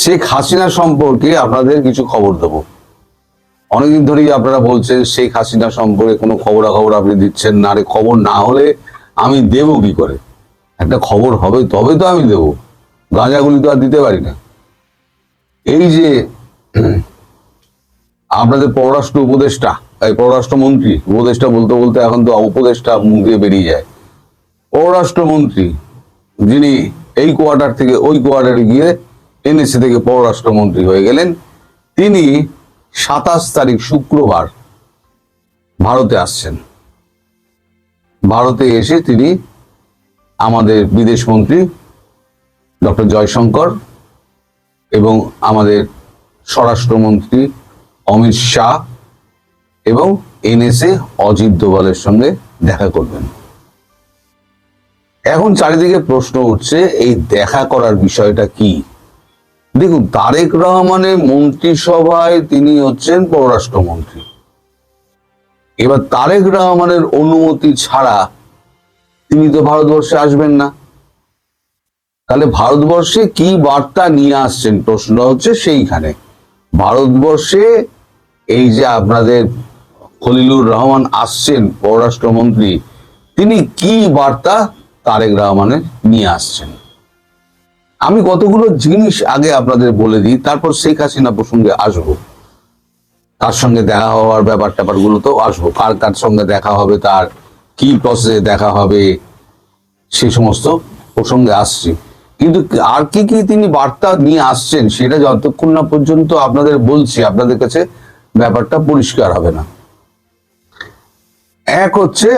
শেখ হাসিনা সম্পর্কে আপনাদের কিছু খবর দেবো। অনেকদিন ধরেই আপনারা বলছেন শেখ হাসিনা সম্পর্কে কোনো খবরাখবর আপনি দিচ্ছেন না। আরে খবর না হলে আমি দেবো কি করে? একটা খবর হবে তবে তো আমি দেবো, গাঁজাগুলি তো আর দিতে পারি না। এই যে আপনাদের পররাষ্ট্র উপদেষ্টা, এই পররাষ্ট্রমন্ত্রী, উপদেষ্টা বলতে বলতে এখন তো উপদেষ্টা মুখ দিয়ে বেরিয়ে যায়। পররাষ্ট্রমন্ত্রী যিনি এই কোয়ার্টার থেকে ওই কোয়ার্টারে গিয়ে এনএসসি থেকে পররাষ্ট্রমন্ত্রী হয়ে গেলেন, তিনি 27 তারিখ শুক্রবার ভারতে আসছেন। ভারতে এসে তিনি আমাদের বিদেশ মন্ত্রী ডক্টর জয়শঙ্কর এবং আমাদের স্বরাষ্ট্রমন্ত্রী অমিত শাহ এবং এনএসএ অজিত দোভালের সঙ্গে দেখা করবেন। এখন চারিদিকে প্রশ্ন উঠছে এই দেখা করার বিষয়টা কি। দেখুন, তারেক রহমানের মন্ত্রিসভায় তিনি হচ্ছেন পররাষ্ট্রমন্ত্রী। এবার তারেক রহমানের অনুমতি ছাড়া তিনি তো ভারতবর্ষে আসবেন না। তাহলে ভারতবর্ষে কি বার্তা নিয়ে আসছেন, প্রশ্ন হচ্ছে সেইখানে। ভারতবর্ষে এই যে আপনাদের খলিলুর রহমান আসছেন পররাষ্ট্রমন্ত্রী, তিনি কি বার্তা তারেক রহমানের নিয়ে আসছেন। আমি কতগুলো জিনিস আগে আপনাদের বলে দিই, তারপর শেখ হাসিনা প্রসঙ্গে আসবো। তার সঙ্গে দেখা হওয়ার ব্যাপারগুলো তো আসবো, কার কার সঙ্গে দেখা হবে, তার কি প্রসেসে দেখা হবে, সে সমস্ত প্রসঙ্গে আসছি। কিন্তু আর কি কি তিনি বার্তা নিয়ে আসছেন সেটা যতক্ষণ না পর্যন্ত আপনাদের বলছি, আপনাদের কাছে ব্যাপারটা পরিষ্কার হবে না। এক হচ্ছে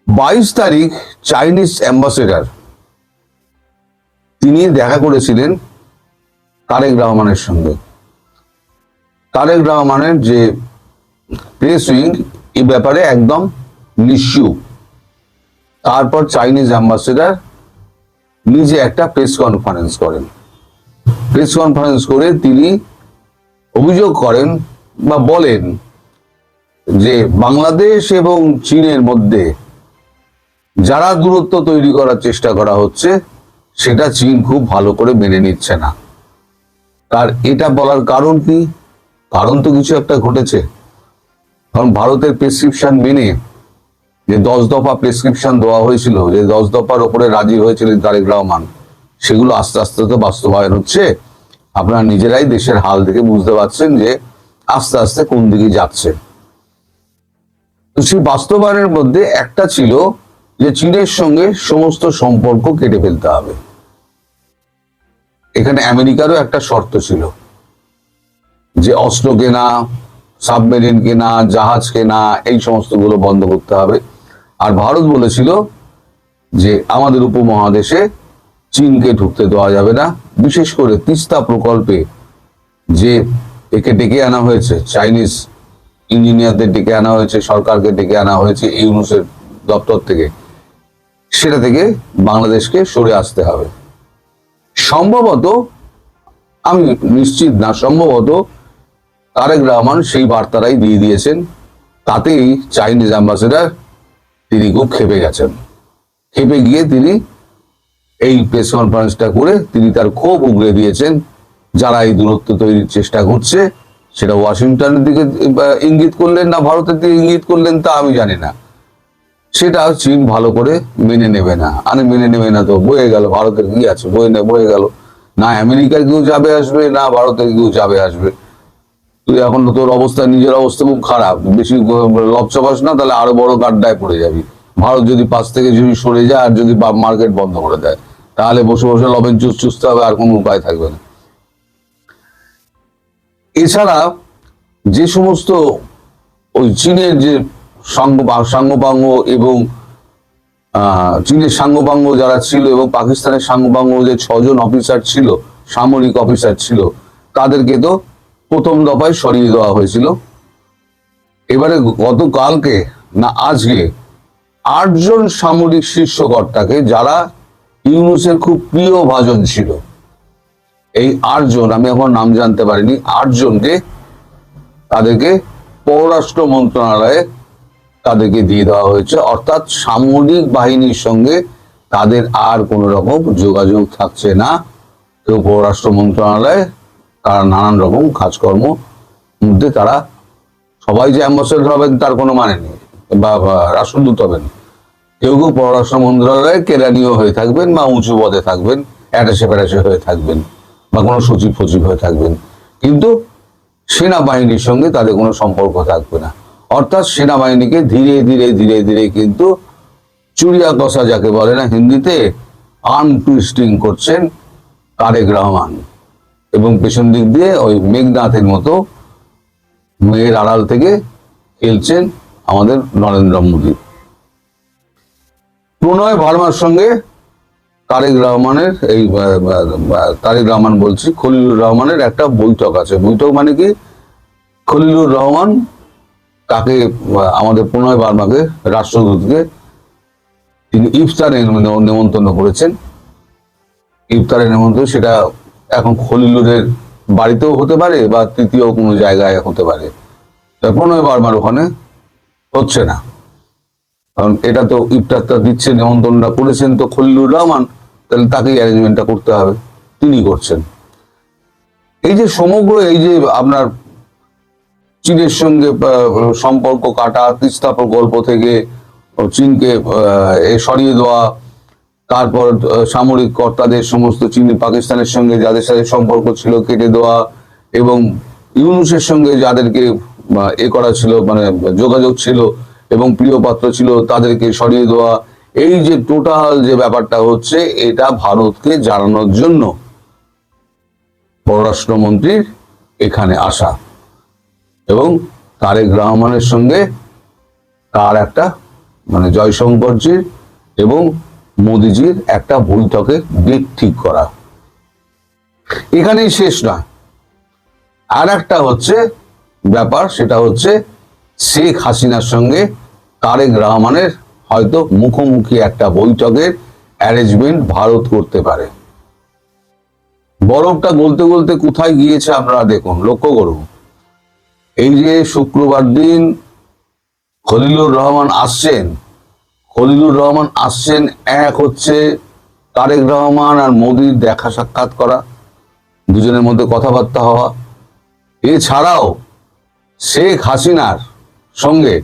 22 তারিখ চাইনিজ অ্যাম্বাসেডার তিনি দেখা করেছিলেন তারেক রহমানের সঙ্গে। তারেক রহমানের যে প্রেস উইং এই ব্যাপারে একদম নিশ্চুপ। তারপর চাইনিজ অ্যাম্বাসেডার নিজে একটা প্রেস কনফারেন্স করেন। প্রেস কনফারেন্স করে তিনি অভিযোগ করেন বা বলেন যে বাংলাদেশ এবং চীনের মধ্যে যারা দূরত্ব তৈরি করার চেষ্টা করা হচ্ছে সেটা চীন খুব ভালো করে মেনে নিচ্ছে না। তার এটা বলার কারণ কি? কারণ তো কিছু একটা ঘটেছে। কারণ ভারতের প্রেসক্রিপশন মেনে যে 10 দফা প্রেসক্রিপশন দেওয়া হয়েছিল, যে 10 দফার উপরে রাজি হয়েছিলেন তারেক রহমান, সেগুলো আস্তে আস্তে তো বাস্তবায়ন হচ্ছে। আপনারা নিজেরাই দেশের হাল থেকে বুঝতে পারছেন যে আস্তে আস্তে কোন দিকে যাচ্ছে। তো সেই বাস্তবায়নের মধ্যে একটা ছিল যে চীনের সঙ্গে সমস্ত সম্পর্ক কেটে ফেলতে হবে। এখানে আমেরিকারও একটা শর্ত ছিল যে অস্ত্র কেনা, সাবমেরিন কেনা, জাহাজ কেনা, এই সমস্তগুলো বন্ধ করতে হবে। আর ভারত বলেছিল যে আমাদের উপমহাদেশে চীনকে ঢুকতে দেওয়া যাবে না। বিশেষ করে তিস্তা প্রকল্পে যে একে ডেকে আনা হয়েছে, চাইনিজ ইঞ্জিনিয়ারদের ডেকে আনা হয়েছে, সরকারকে ডেকে আনা হয়েছে ইউনুসের দপ্তর থেকে, সেটা থেকে বাংলাদেশকে সরে আসতে হবে। সম্ভবত, আমি নিশ্চিত না, সম্ভবত তারেক রহমান সেই বার্তাটাই দিয়ে দিয়েছেন। তাতেই চাইনিজ অ্যাম্বাসেডার তিনি খুব খেপে গেছেন। খেপে গিয়ে তিনি এই প্রেস কনফারেন্সটা করে তিনি তার ক্ষোভ উগরে দিয়েছেন। যারা এই দূরত্ব তৈরির চেষ্টা করছে সেটা ওয়াশিংটনের দিকে ইঙ্গিত করলেন না ভারতের দিকে ইঙ্গিত করলেন তা আমি জানি না। সেটা চীন ভালো করে মেনে নেবে না। আরে মেনে নেবে না তো বয়ে গেল, ভারতের কি আছে, বয়ে গেল। না আমেরিকার কেউ যাবে আসবে, না ভারতের কেউ যাবে আসবে। তুই এখন তোর অবস্থা, নিজের অবস্থা খুব খারাপ, বেশি লপচপাস না, তাহলে আরো বড় গাড্ডায় পড়ে যাবি। ভারত যদি পাশ থেকে যদি সরে যায় আর যদি মার্কেট বন্ধ করে দেয়, তাহলে বসে বসে লবেন চুষতে হবে, আর কোনো উপায় থাকবে না। এছাড়া যে সমস্ত ওই চীনের যে সাঙ্গপাঙ্গ এবং চীনের সাঙ্গপাঙ্গ যারা ছিল এবং পাকিস্তানের সাঙ্গপাঙ্গ যে 6 জন অফিসার ছিল, সামরিক অফিসার ছিল, তাদেরকে তো প্রথম দফায় সরিয়ে দেওয়া হয়েছিল। এবারে গতকালকে না আজকে 8 জন সামরিক শীর্ষকর্তাকে, যারা ইউনুসের খুব প্রিয় ভাজন ছিল, এই 8 জন, আমি এখন নাম জানতে পারিনি, 8 জনকে তাদেরকে পররাষ্ট্র মন্ত্রণালয়ে তাদেরকে দিয়ে দেওয়া হয়েছে। অর্থাৎ সামরিক বাহিনীর সঙ্গে তাদের আর কোনো রকম যোগাযোগ থাকছে না। কেউ পররাষ্ট্র মন্ত্রণালয়ে, তারা নানান রকম কাজকর্ম মধ্যে তারা সবাই যে অ্যাম্বাসেডর হবেন তার কোনো মানে নেই, বা রাষ্ট্রদূত হবেন। কেউ কেউ পররাষ্ট্র মন্ত্রণালয়ে কেরানীয় হয়ে থাকবেন, বা উঁচু পদে থাকবেন, অ্যাটাশে ফ্যাটাশে হয়ে থাকবেন, বা কোনো সচিব ফচিব হয়ে থাকবেন, কিন্তু সেনাবাহিনীর সঙ্গে তাদের কোনো সম্পর্ক থাকবে না। অর্থাৎ সেনাবাহিনীকে ধীরে ধীরে ধীরে ধীরে কিন্তু চুরিয়া কষা যাকে বলে না হিন্দিতে, আর্ম টুইস্টিং করছেন তারেক রহমান, এবং পেছন দিক দিয়ে ওই মেঘনাথের মতো মেয়ের আড়াল থেকে খেলছেন আমাদের নরেন্দ্র মোদী। প্রণয় ভার্মার সঙ্গে তারেক রহমানের তারেক রহমান বলছি, খলিলুর রহমানের একটা বৈঠক আছে। বৈঠক মানে কি, খলিলুর রহমান তাকে, আমাদের প্রণয় ভার্মাকে, রাষ্ট্রদূতকে তিনি ইফতারে নেমন্তন্ন করেছেন। ইফতারে নেমন্তন্ন, সেটা এখন খলিলুরের বাড়িতেও হতে পারে বা তৃতীয় কোনো জায়গায় হতে পারে। প্রণয় ভার্মার ওখানে হচ্ছে না, কারণ এটা তো ইফতারটা দিচ্ছে, নেমন্তন্নটা করেছেন তো খলিলুর রহমান, তাহলে তাকেই অ্যারেঞ্জমেন্টটা করতে হবে, তিনি করছেন। এই যে সমগ্র এই যে আপনার চীনের সঙ্গে সম্পর্ক কাটা, তিস্তা প্রকল্প থেকে চীনকে সরিয়ে দেওয়া, তারপর সামরিক কর্তাদের সমস্ত চীন পাকিস্তানের সঙ্গে যাদের সাথে সম্পর্ক ছিল কেটে দেওয়া, এবং ইউনূসের সঙ্গে যাদেরকে করা ছিল, মানে যোগাযোগ ছিল এবং প্রিয় পাত্র ছিল, তাদেরকে সরিয়ে দেওয়া, এই যে টোটাল যে ব্যাপারটা হচ্ছে, এটা ভারতকে জানানোর জন্য পররাষ্ট্রমন্ত্রীর এখানে আসা, এবং তারেক রহমানের সঙ্গে তার একটা, মানে জয়শঙ্করজির এবং মোদিজির একটা বৈঠকে ডেট ঠিক করা। এখানেই শেষ নয়, আর একটা হচ্ছে ব্যাপার, সেটা হচ্ছে শেখ হাসিনার সঙ্গে তারেক রহমানের হয়তো মুখোমুখি একটা বৈঠকের অ্যারেঞ্জমেন্ট ভারত করতে পারে। বরফটা গলতে গলতে কোথায় গিয়েছে আপনারা দেখুন, লক্ষ্য করুন। এই যে শুক্রবার দিন খলিলুর রহমান আসছেন, খলিলুর রহমান আসছেন, এক হচ্ছে তারেক রহমান আর মোদির দেখা সাক্ষাৎ করা, দুজনের মধ্যে কথাবার্তা হওয়া। এছাড়াও শেখ হাসিনার সঙ্গে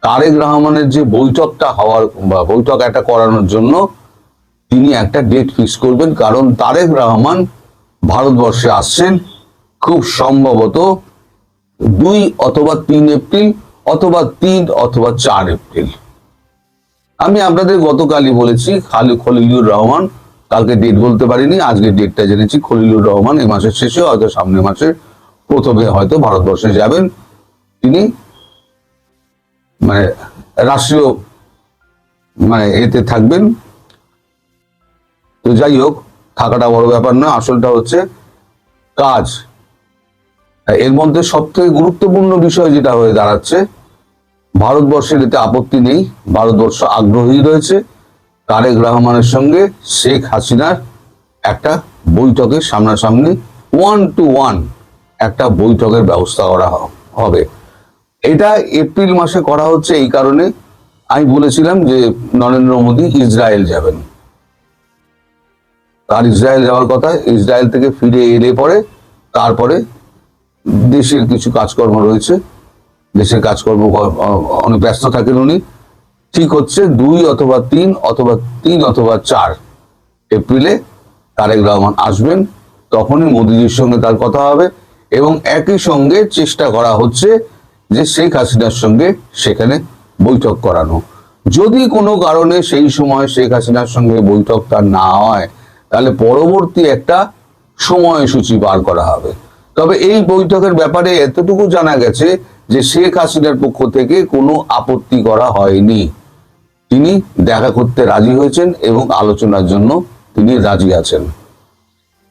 তারেক রহমানের যে বৈঠকটা হওয়ার, বা বৈঠক একটা করানোর জন্য তিনি একটা ডেট ফিক্স করবেন, কারণ তারেক রহমান ভারতবর্ষে আসছেন খুব সম্ভবত 2 অথবা 3 এপ্রিল, অথবা 3 অথবা 4 এপ্রিল। আমি আপনাদের গতকালই বলেছি খলিলুর রহমান, কালকে ডেট বলতে পারিনি, আজকে ডেটটা জেনেছি। খলিলুর রহমান এই মাসের শেষে, হয়তো সামনের মাসের প্রথমে হয়তো ভারতবর্ষে যাবেন। তিনি মানে রাষ্ট্রীয় এতে থাকবেন। তো যাই হোক, থাকাটা বড় ব্যাপার না, আসলটা হচ্ছে কাজ। এর মধ্যে সবথেকে গুরুত্বপূর্ণ বিষয় যেটা হয়ে দাঁড়াচ্ছে, ভারতবর্ষের এতে আপত্তি নেই, ভারতবর্ষ আগ্রহী রয়েছে তারেক রহমানের সঙ্গে শেখ হাসিনার একটা বৈঠকের সামনাসামনি 1-to-1 একটা বৈঠকের ব্যবস্থা করা হবে। এটা এপ্রিল মাসে করা হচ্ছে এই কারণে, আমি বলেছিলাম যে নরেন্দ্র মোদী ইসরায়েল যাবেন, তার ইসরায়েল যাওয়ার কথা, ইসরায়েল থেকে ফিরে এলে পরে তারপরে দেশের কিছু কাজকর্ম রয়েছে, দেশের কাজকর্ম অনেক ব্যস্ত থাকেন উনি। ঠিক হচ্ছে 2 অথবা 3 অথবা 3 অথবা 4 এপ্রিলে তারেক রহমান আসবেন, তখনই মোদিজির সঙ্গে তার কথা হবে, এবং একই সঙ্গে চেষ্টা করা হচ্ছে যে শেখ হাসিনার সঙ্গে সেখানে বৈঠক করানো। যদি কোনো কারণে সেই সময় শেখ হাসিনার সঙ্গে বৈঠকটা না হয়, তাহলে পরবর্তী একটা সময়সূচি বার করা হবে। তবে এই বৈঠকের ব্যাপারে এতটুকু জানা গেছে যে শেখ হাসিনার পক্ষ থেকে কোনো আপত্তি করা হয়নি, তিনি দেখা করতে রাজি হয়েছেন এবং আলোচনার জন্য তিনি রাজি আছেন।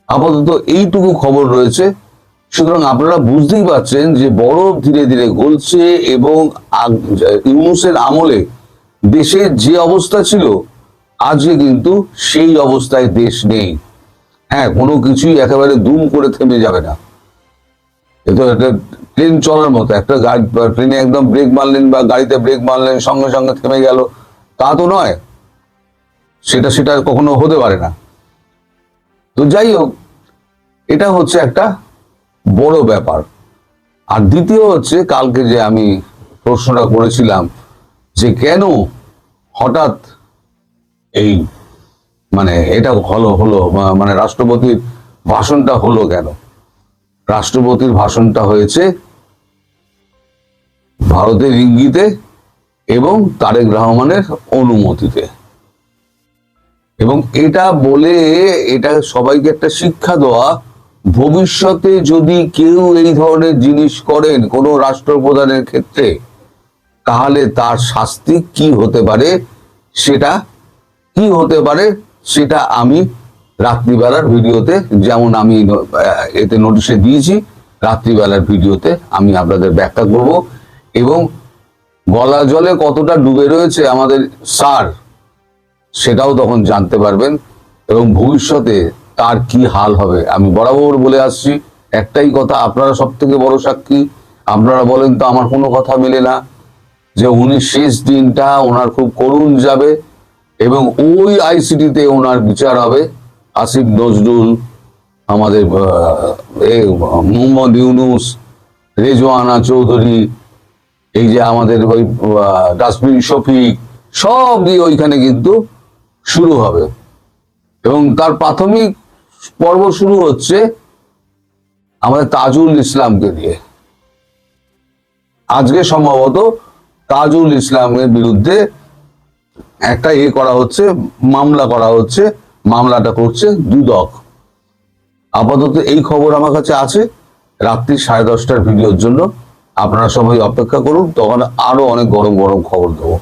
আপাতত এইটুকু খবর রয়েছে। সুতরাং আপনারা বুঝতেই পারছেন যে বরফ ধীরে ধীরে গলছে, এবং ইউনূসের আমলে দেশের যে অবস্থা ছিল, আজকে কিন্তু সেই অবস্থায় দেশ নেই। হ্যাঁ, কোনো কিছুই একেবারে দুম করে থেমে যাবে না। এ তো একটা ট্রেন চলার মতো, একটা গাড়ি, ট্রেনে একদম ব্রেক মারলেন বা গাড়িতে ব্রেক মারলেন, সঙ্গে সঙ্গে থেমে গেল, তা তো নয়, সেটা কখনো হতে পারে না। তো যাই হোক, এটা হচ্ছে একটা বড় ব্যাপার। আর দ্বিতীয় হচ্ছে, কালকে যে আমি প্রশ্নটা করেছিলাম যে কেন হঠাৎ এই মানে এটা হলো হলো মানে রাষ্ট্রপতির ভাষণটা হলো কেন? রাষ্ট্রপতির ভাষণটা হয়েছে ভারতের ইঙ্গিতে এবং তারেক রহমানের অনুমতিতে, এবং এটা বলে এটা সবাইকে একটা শিক্ষা দেওয়া, ভবিষ্যতে যদি কেউ এই ধরনের জিনিস করেন কোনো রাষ্ট্রপ্রধানের ক্ষেত্রে, তাহলে তার শাস্তি কি হতে পারে, সেটা কি হতে পারে সেটা আমি রাত্রিবেলার ভিডিওতে, যেমন আমি এতে নোটিশে দিয়েছি, রাত্রিবেলার ভিডিওতে আমি আপনাদের ব্যাখ্যা করব। এবং গলা জলে কতটা ডুবে রয়েছে আমাদের স্যার, সেটাও তখন জানতে পারবেন। এবং ভবিষ্যতে তার কি হাল হবে, আমি বরাবর বলে আসছি একটাই কথা, আপনারা সব থেকে বড় সাক্ষী। আপনারা বলেন তো আমার কোনো কথা মেলে না, যে উনি শেষ দিনটা ওনার খুব করুণ যাবে এবং ওই আইসিটিতে ওনার বিচার হবে। আসিফ নজরুল, আমাদের মোহাম্মদ ইউনুস, রেজওয়ানা চৌধুরী, এই যে আমাদের ওই ডাস্টবিন শফিক, সব দিয়ে ওইখানে কিন্তু শুরু হবে। এবং তার প্রাথমিক পর্ব শুরু হচ্ছে আমাদের তাজুল ইসলামকে দিয়ে। আজকে সম্ভবত তাজুল ইসলামের বিরুদ্ধে একটা করা হচ্ছে, মামলা করা হচ্ছে। মামলাটা করছে দুদক। আপাতত এই খবর আমার কাছে আছে। রাত্রি 10:30টার ভিডিওর জন্য আপনারা সবাই অপেক্ষা করুন, তখন আরো অনেক গরম গরম খবর দেবো।